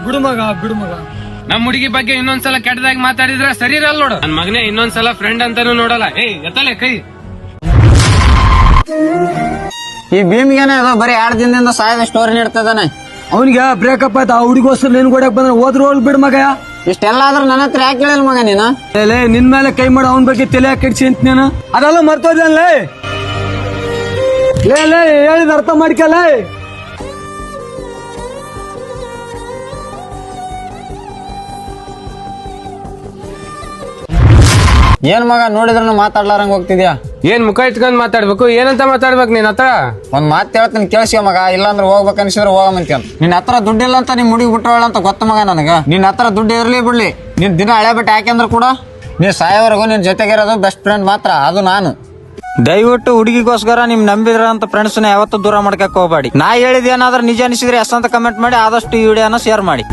ಬಿಡು ಮಗ ಬಿಡು ಮಗ. ನಮ್ ಹುಡುಗಿ ಬಗ್ಗೆ ಇನ್ನೊಂದ್ಸಲ ಕೆಟ್ಟದಾಗಿ ಮಾತಾಡಿದ್ರೆ ಸರಿ ಇರಲ್ಲ ನೋಡು. ನನ್ ಮಗನೇ ಇನ್ನೊಂದ್ಸಲ ಫ್ರೆಂಡ್ ಅಂತಾನು ನೋಡಲ್ಲ. ಎತ್ತಲೆ ಕೈ. ಈ ಭೀಮ್ಗೇನ ಅದು ಬರೀ 2 ದಿನದಿಂದ ಸಾಯದ ಸ್ಟೋರಿ ನೀಡ್ತದಾನೆ. ಅವನಿಗೆ ಬ್ರೇಕಪ್ ಆಯ್ತು. ಆ ಹುಡುಗೋಸ್ಕರ ನೀನ್ ಕೊಡಕ್ ಬಂದ್ರೆ ಹೋದ್ರು ಹೋಗ್ ಬಿಡ್ ಮಗ. ಇಷ್ಟೆಲ್ಲ ಆದ್ರೂ ನನ್ನ ಹತ್ರ ಯಾಕೆ ಹೇಳಿಲ್ಲ ಮಗ ನೀನು? ನಿನ್ ಮೇಲೆ ಕೈ ಮಾಡು, ಅವನ ಬಗ್ಗೆ ತಲೆ ಕೆಡ್ಸಿ ಅಂತ ನೀನು ಅದೆಲ್ಲ ಮರ್ತೋದಲ್ಲೇ. ಹೇಳಿದ ಅರ್ಥ ಮಾಡ್ಕಲ್ಲ. ಏನ್ ಮಗ ನೋಡಿದ್ರು ಮಾತಾಡ್ಲಾರಂಗ್ ಹೋಗ್ತಿದ್ಯಾ? ಏನ್ ಮುಖ ಇಟ್ಕೊಂಡ್ ಮಾತಾಡ್ಬೇಕು? ಏನಂತ ಮಾತಾಡ್ಬೇಕು ನಿನ್ ಹತ್ರ? ಒಂದ್ ಮಾತು ಹೇಳ್ತೀನಿ ಕೇಳಿಸ್ಕೊ ಮಗ, ಇಲ್ಲಾಂದ್ರೆ ಹೋಗ್ಬೇಕು ಅನ್ಸಿದ್ರೆ ಹೋಗಮಂತ. ನಿನ್ ಹತ್ರ ದುಡ್ಡಿಲ್ಲ ಅಂತ ನಿಮ್ ಹುಡುಗಿ ಬಿಟ್ಟವಳ ಅಂತ ಗೊತ್ತ ಮಗ ನನಗ. ನಿನ್ ಹತ್ರ ದುಡ್ಡು ಇರ್ಲಿ ಬಿಡ್ಲಿ, ನಿನ್ ದಿನ ಹಳೆ ಬಿಟ್ಟು ಯಾಕೆಂದ್ರೆ ಕೂಡ ನೀನ್ ಸಾಯೋವರೆಗೂ ನಿನ್ ಜೊತೆಗಿರೋದು ಬೆಸ್ಟ್ ಫ್ರೆಂಡ್ ಮಾತ್ರ, ಅದು ನಾನು. ದಯವಿಟ್ಟು ಹುಡುಗಿಗೋಸ್ಕರ ನಿಮ್ ನಂಬಿದ್ರಂತ ಫ್ರೆಂಡ್ಸ್ ನ ಯಾವತ್ತೂ ದೂರ ಮಾಡ್ಕಕ್ ಹೋಗ್ಬೇಡಿ. ನಾ ಹೇಳಿದ ಏನಾದ್ರೂ ನಿಜ ಅನಿಸಿದ್ರೆ ಎಸ್ ಅಂತ ಕಮೆಂಟ್ ಮಾಡಿ, ಆದಷ್ಟು ಈ ವಿಡಿಯೋನ ಶೇರ್ ಮಾಡಿ.